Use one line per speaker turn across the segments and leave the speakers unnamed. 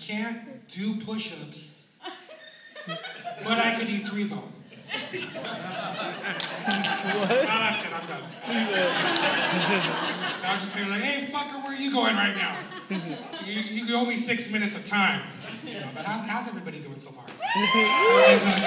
can't do push-ups, but I could eat 3 though. No, that's it, I'm done. Now I'm just being like, hey, fucker, where are you going right now? You owe me 6 minutes of time. You know, but how's everybody doing so far? Everybody's doing good?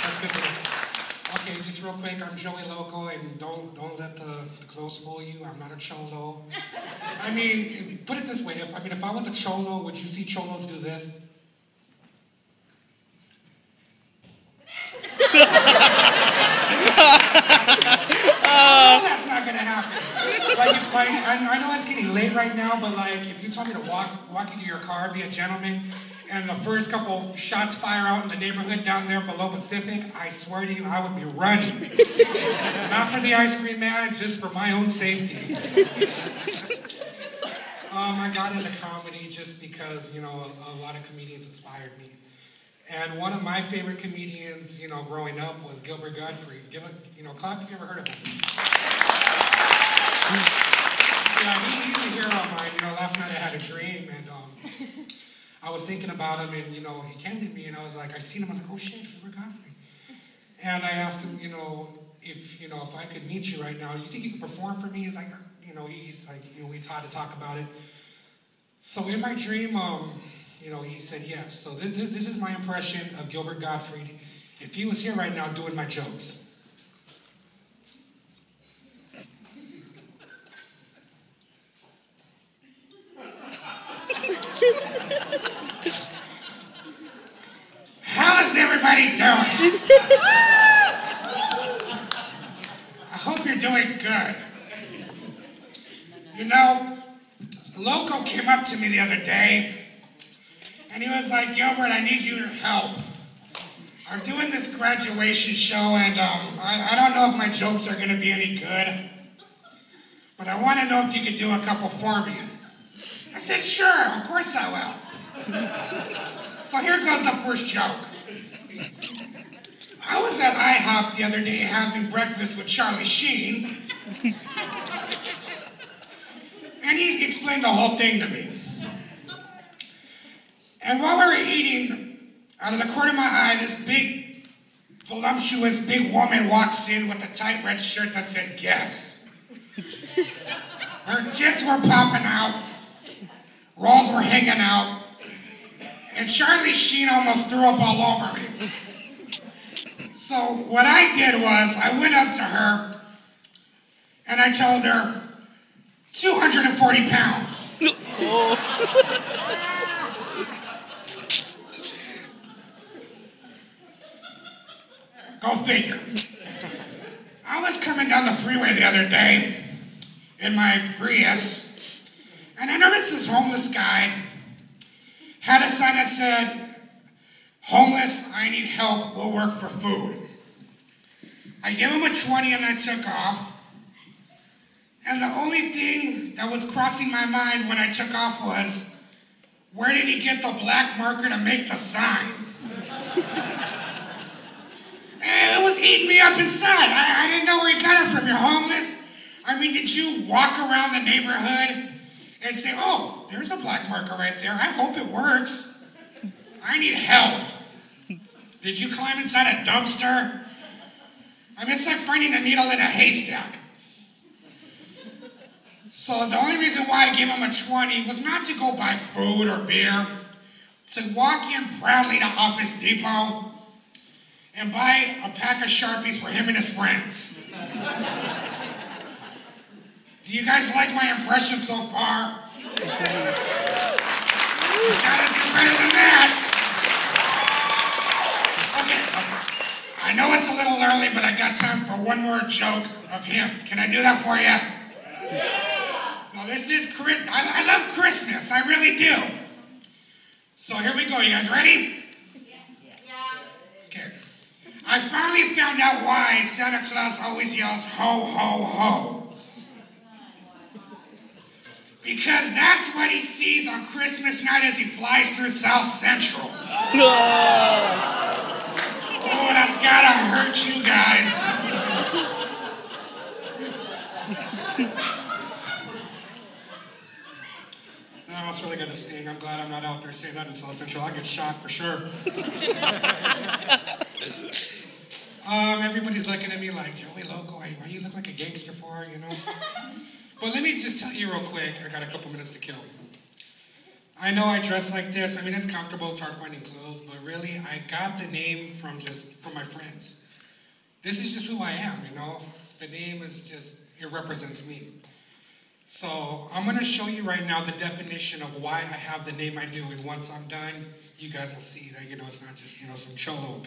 That's good to know. Okay, just real quick, I'm JoeyLoko, and don't let the clothes fool you. I'm not a cholo. I mean, put it this way, if I was a cholo, would you see cholos do this? No, that's not gonna happen. I know it's getting late right now, but if you told me to walk you to your car, be a gentleman, and the first couple shots fire out in the neighborhood down there below Pacific, I swear to you, I would be running. Not for the ice cream man, just for my own safety. I got into comedy just because, a lot of comedians inspired me. And one of my favorite comedians, growing up was Gilbert Gottfried. Clap if you ever heard of him. Yeah, he's a hero of mine. Last night I had a dream, and I was thinking about him, and, he came to me, and I was like, I seen him, I was like, oh shit, Gilbert Gottfried. And I asked him, if I could meet you right now, you think you could perform for me? He's like, we tried to talk about it. So in my dream, he said yes. So this is my impression of Gilbert Gottfried if he was here right now doing my jokes. How is everybody doing? I hope you're doing good. Loco came up to me the other day, and he was like, Gilbert, I need your help. I'm doing this graduation show, and I don't know if my jokes are going to be any good, but I want to know if you could do a couple for me. I said, sure, of course I will. So here goes the first joke. I was at IHOP the other day having breakfast with Charlie Sheen, and he explained the whole thing to me. And while we were eating, out of the corner of my eye, this big, voluptuous, big woman walks in with a tight red shirt that said, guess. Her tits were popping out, rolls were hanging out, and Charlie Sheen almost threw up all over me. So what I did was, I went up to her, and I told her, 240 pounds. Go figure. I was coming down the freeway the other day in my Prius, and I noticed this homeless guy had a sign that said, homeless, I need help, we'll work for food. I gave him a 20 and I took off. And the only thing that was crossing my mind when I took off was, where did he get the black marker to make the sign? And it was eating me up inside. I didn't know where he got it from. You're homeless? Did you walk around the neighborhood and say, oh, there's a black marker right there. I hope it works. I need help. Did you climb inside a dumpster? It's like finding a needle in a haystack. So the only reason why I gave him a 20 was not to go buy food or beer, to walk in proudly to Office Depot and buy a pack of Sharpies for him and his friends. Do you guys like my impression so far? You gotta do better than that. Okay. I know it's a little early, but I got time for one more joke of him. Can I do that for you? Yeah. Now this is I love Christmas. I really do. So here we go. You guys ready? Yeah. Okay. I finally found out why Santa Claus always yells, ho, ho, ho. Because that's what he sees on Christmas night as he flies through South Central. Oh, that's gotta hurt you guys. No, it's really really got a sting. I'm glad I'm not out there saying that in South Central. I get shot for sure. Everybody's looking at me like, JoeyLoko, why you look like a gangster for, you know? But let me just tell you real quick, I got a couple minutes to kill. I know I dress like this. I mean, it's comfortable, it's hard finding clothes, but really, I got the name from my friends. This is just who I am, you know? The name is just, it represents me. So I'm gonna show you right now the definition of why I have the name I do, and once I'm done, you guys will see that, you know, it's not just, you know, some cholo.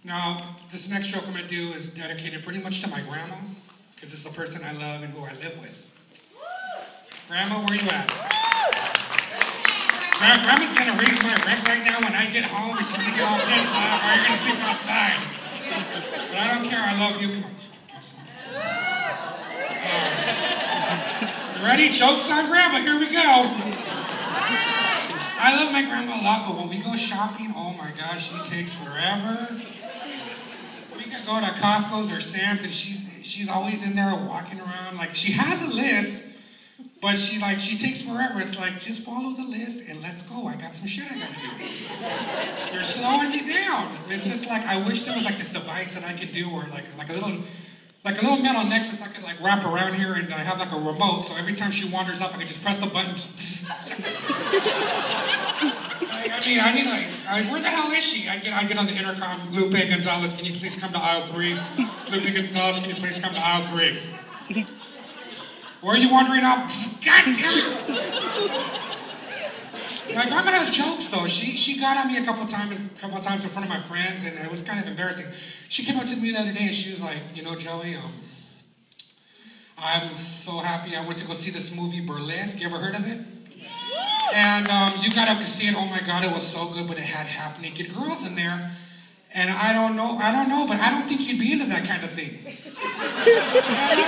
Now, this next joke I'm gonna do is dedicated pretty much to my grandma, because it's the person I love and who I live with. Grandma, where you at? Grandma's gonna raise my rent right now when I get home, and she's gonna get all pissed off, or you're gonna sleep outside. But I don't care, I love you. Come on, give some. You ready? Jokes on Grandma, here we go. I love my grandma a lot, but when we go shopping, oh my gosh, she takes forever. We could go to Costco's or Sam's, and she's always in there walking around. Like, she has a list, but she takes forever. It's like, just follow the list and let's go. I got some shit I gotta do. You're slowing me down. It's just like, I wish there was like this device that I could do, or like a little metal necklace I could like wrap around here, and I have like a remote, so every time she wanders up, I could just press the button. I need where the hell is she? I get on the intercom. Lupe Gonzales, can you please come to aisle 3? Lupe Gonzales, can you please come to aisle 3? Where are you wandering up? God damn it! My grandma has jokes though. She got on me a couple times in front of my friends, and it was kind of embarrassing. She came up to me the other day and she was like, you know, Joey, I'm so happy I went to go see this movie Burlesque. You ever heard of it? And you got to see it. Oh my God, it was so good, but it had half-naked girls in there. And I don't know, but I don't think you'd be into that kind of thing. And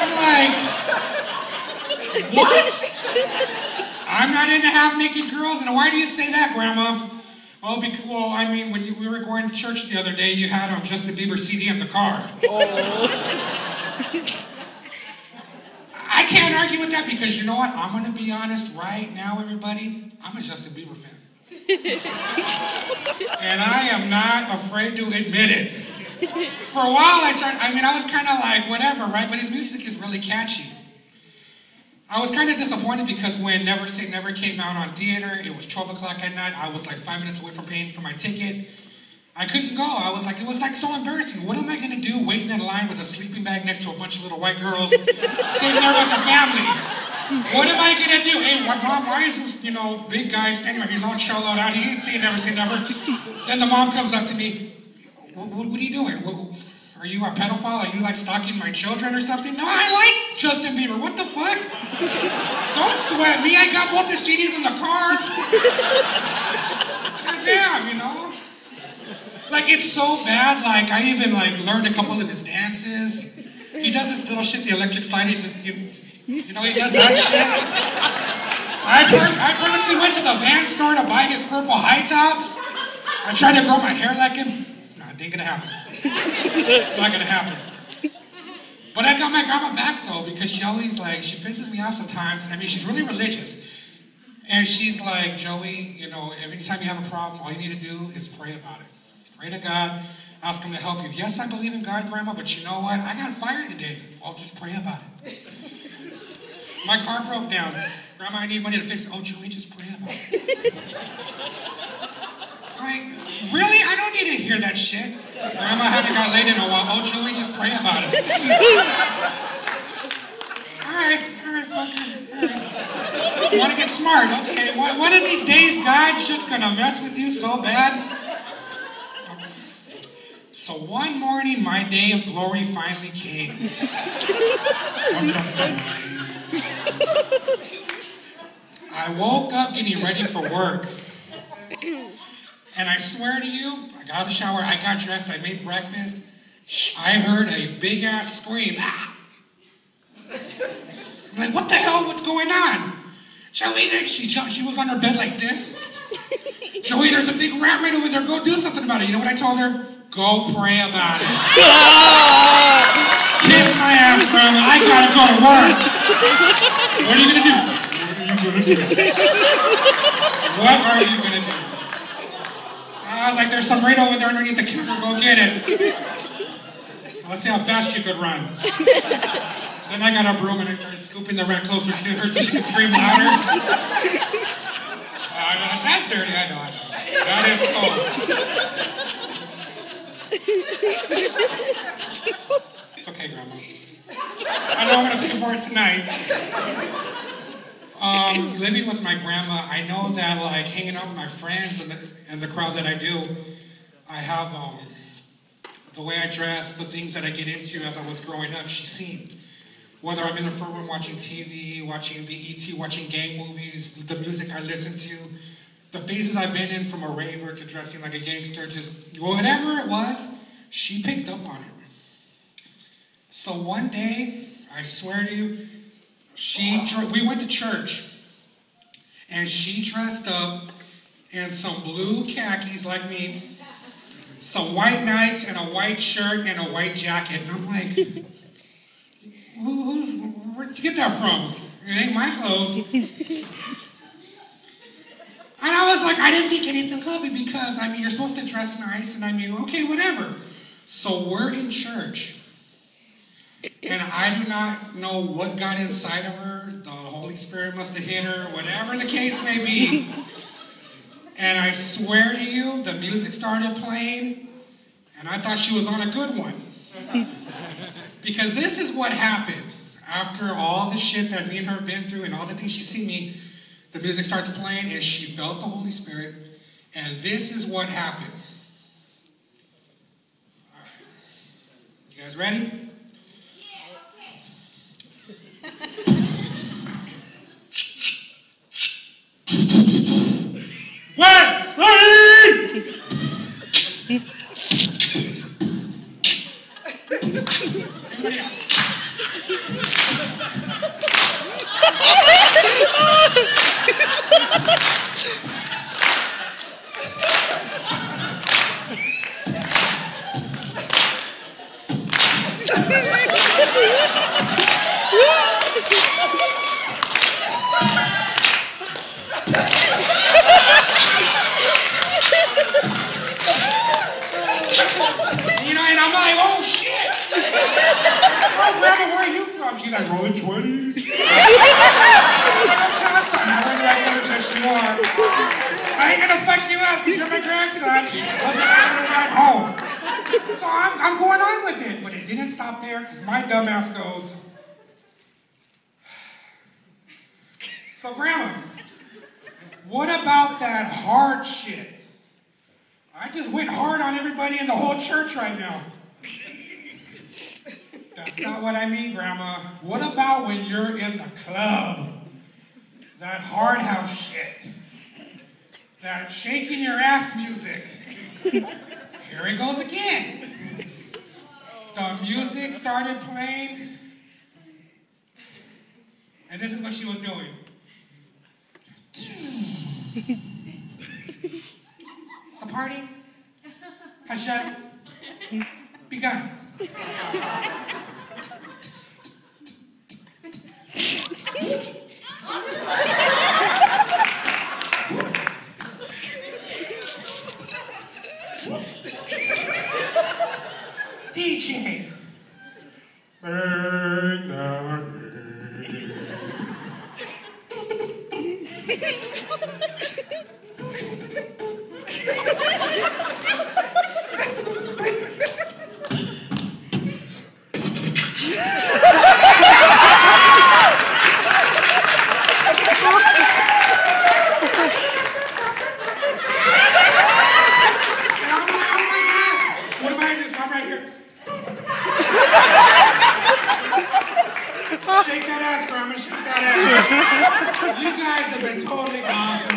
I'm like, what? I'm not into half-naked girls? And why do you say that, Grandma? Oh, well, I mean, when we were going to church the other day, you had Justin Bieber CD in the car. Oh. I can't argue with that, because you know what? I'm going to be honest right now, everybody. I'm a Justin Bieber fan. And I am not afraid to admit it. For a while, I was kind of like, whatever, right? But his music is really catchy. I was kind of disappointed because when Never Say Never came out on theater, it was 12 o'clock at night. I was like 5 minutes away from paying for my ticket. I couldn't go. It was like so embarrassing. What am I going to do waiting in line with a sleeping bag next to a bunch of little white girls sitting there with the family? What am I going to do? Hey, Mom, why is this, you know, big guy standing there? He's all choloed out. He didn't say Never Say Never. Then the mom comes up to me. What are you doing? Are you a pedophile? Are you like stalking my children or something? No, I like Justin Bieber. What the fuck? Don't sweat me. I got both the CDs in the car. God damn, you know? Like, it's so bad. Like, I even learned a couple of his dances. He does this little shit, the electric slide. He just, you know, he does that shit. I purposely went to the Van store to buy his purple high tops. I tried to grow my hair like him. Nah, it ain't gonna happen. Not gonna happen. But I got my grandma back though, because she always she pisses me off sometimes. I mean, she's really religious. And she's like, Joey, you know, every time you have a problem, all you need to do is pray about it. Pray to God, ask him to help you. Yes, I believe in God, Grandma, but you know what? I got fired today. I'll just pray about it. My car broke down. Grandma, I need money to fix it. Oh, Joey, just pray about it. Like, really? I don't need to hear that shit. Grandma, I haven't got laid in a while. Oh, Joey, just pray about it. All right, fucker. All right. You want to get smart? Okay, one of these days, God's just going to mess with you so bad. So one morning, my day of glory finally came. Dun, dun, dun. I woke up getting ready for work. And I swear to you, I got out of the shower, I got dressed, I made breakfast. I heard a big-ass scream. Ah! I'm like, what the hell? What's going on? Joey, she jumped. She was on her bed like this. Joey, there's a big rat right over there. Go do something about it. You know what I told her? Go pray about it. Kiss my ass, Grandma. I gotta go to work. What are you gonna do? What are you you gonna do? What are you gonna do? I was like, there's some right over there underneath the counter, go get it. Let's see how fast you could run. Then I got a broom and I started scooping the rat closer to her so she could scream louder. That's dirty, I know. That is cold. It's okay, Grandma. I know I'm gonna pay for it tonight. Living with my grandma, I know that like hanging out with my friends and the crowd that I do, I have the way I dress, the things that I get into as I was growing up, she's seen. Whether I'm in the front room watching TV, watching BET, watching gang movies, the music I listen to, the phases I've been in from a raver to dressing like a gangster, just whatever it was, she picked up on it. So one day, I swear to you, we went to church, and she dressed up in some blue khakis like me, some white nights and a white shirt and a white jacket. And I'm like, where'd you get that from? It ain't my clothes. And I was like, I didn't think anything of it because, I mean, you're supposed to dress nice, and I mean, okay, whatever. So we're in church, and I do not know what got inside of her. The Holy Spirit must have hit her, whatever the case may be. And I swear to you, the music started playing, and I thought she was on a good one. Because this is what happened. After all the shit that me and her have been through and all the things she's seen me, the music starts playing, and she felt the Holy Spirit, and this is what happened. All right. You guys ready? West Side! Everybody out. And I'm like, oh shit! Oh, Grandma, where are you from? She's like, rolling 20s. I ain't gonna fuck you up because you're my grandson. I was like, I'm gonna ride home. So I'm going on with it, but it didn't stop there because my dumbass goes, so Grandma, what about that hard shit? I just went hard on everybody in the whole church right now. That's not what I mean, Grandma. What about when you're in the club? That hard house shit. That shaking your ass music. Here it goes again. The music started playing. And this is what she was doing. The party has just begun. DJ. Burn Shake that ass, Grandma, shake that ass. You guys have been totally awesome.